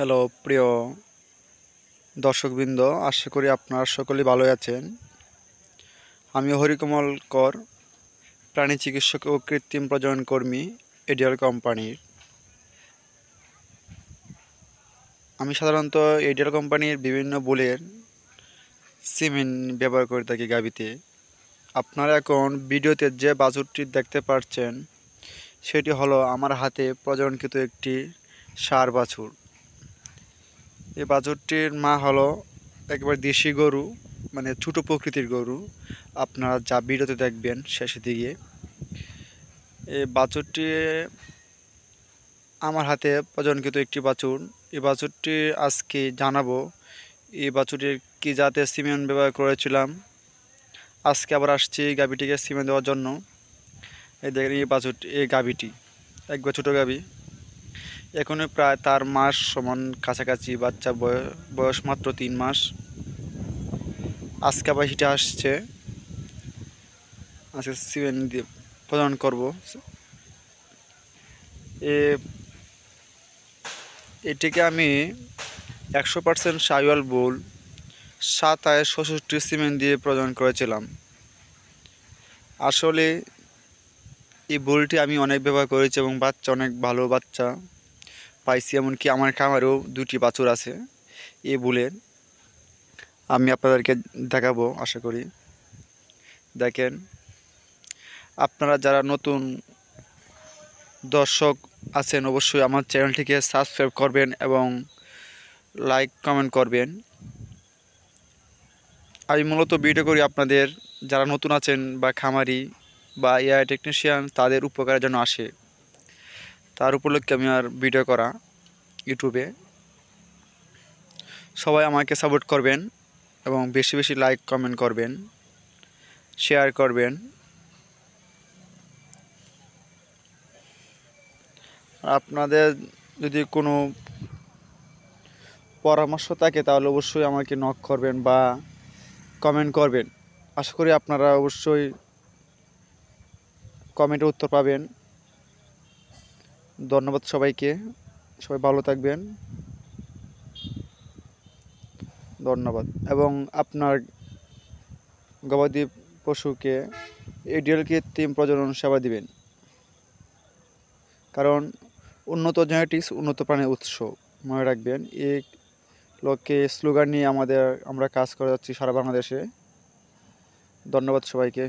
Hello প্রিয় দর্শকবৃন্দ, আশা করি আপনারা সকলেই ভালোই আছেন। আমি হরিকমল কর, প্রাণী চিকিৎসক ও কৃত্রিম প্রজনন কর্মী এডিয়াল কোম্পানির। আমি সাধারণত এডিয়াল কোম্পানির বিভিন্ন বুলের সিমেন্ট ব্যবহার করে থাকি গাভীতে। আপনারা এখন ভিডিওতে যে বাছুরটি দেখতে পাচ্ছেন সেটি হলো আমার হাতে প্রজননকৃত একটি ষাঁড় বাছুর। এই বাছুরটির মা হলো একেবারে দেশি গরু, মানে ছোট প্রকৃতির গরু। আপনারা যা ভিডিওতে দেখবেন শেষের দিকে, এই বাছুরটি আমার হাতে প্রজননকৃত একটি বাছুর। এই বাছুরটি আজকে জানাবো এই বাছুরটির কী জাতের সিমেন্ট ব্যবহার করেছিলাম। আজকে আবার আসছি এই গাভীটিকে সিমেন্ট দেওয়ার জন্য। এই দেখেন এই বাছুরটি, এই গাভীটি একবার ছোটো গাভী, এখনই প্রায় তার মাস সমান কাছাকাছি, বাচ্চা বয়স মাত্র 3 মাস। আজকে আবার হিটে আসছে, আজকে সিমেন্ট দিয়ে প্রদান করব। এটিকে আমি 100% সাইওয়াল বুল 67 সিমেন্ট দিয়ে প্রদান করেছিলাম। আসলে এই বুলটি আমি অনেক ব্যবহার করেছি এবং বাচ্চা অনেক ভালো বাচ্চা পাইছি। এমনকি আমার খামারেও 2টি বাছুর আছে এই বুলের। আমি আপনাদেরকে দেখাবো, আশা করি দেখেন। আপনারা যারা নতুন দর্শক আছেন অবশ্যই আমার চ্যানেলটিকে সাবস্ক্রাইব করবেন এবং লাইক কমেন্ট করবেন। আমি মূলত ভিডিও করি আপনাদের যারা নতুন আছেন বা খামারি বা এআই টেকনিশিয়ান, তাদের উপকারের জন্য আসে, তার উপলক্ষে আমি আর ভিডিও করা ইউটিউবে। সবাই আমাকে সাপোর্ট করবেন এবং বেশি বেশি লাইক কমেন্ট করবেন, শেয়ার করবেন। আপনাদের যদি কোনো পরামর্শ থাকে তাহলে অবশ্যই আমাকে নক করবেন বা কমেন্ট করবেন। আশা করি আপনারা অবশ্যই কমেন্টে উত্তর পাবেন। ধন্যবাদ সবাইকে, সবাই ভালো থাকবেন, ধন্যবাদ। এবং আপনার গবাদি পশুকে এডিয়াল কৃত্রিম প্রজনন সেবা দিবেন, কারণ উন্নত জেনেটিক্স উন্নত প্রাণীর উৎস, মনে রাখবেন। এই লক্ষ্যে স্লোগান নিয়ে আমরা কাজ করে যাচ্ছি সারা বাংলাদেশে। ধন্যবাদ সবাইকে।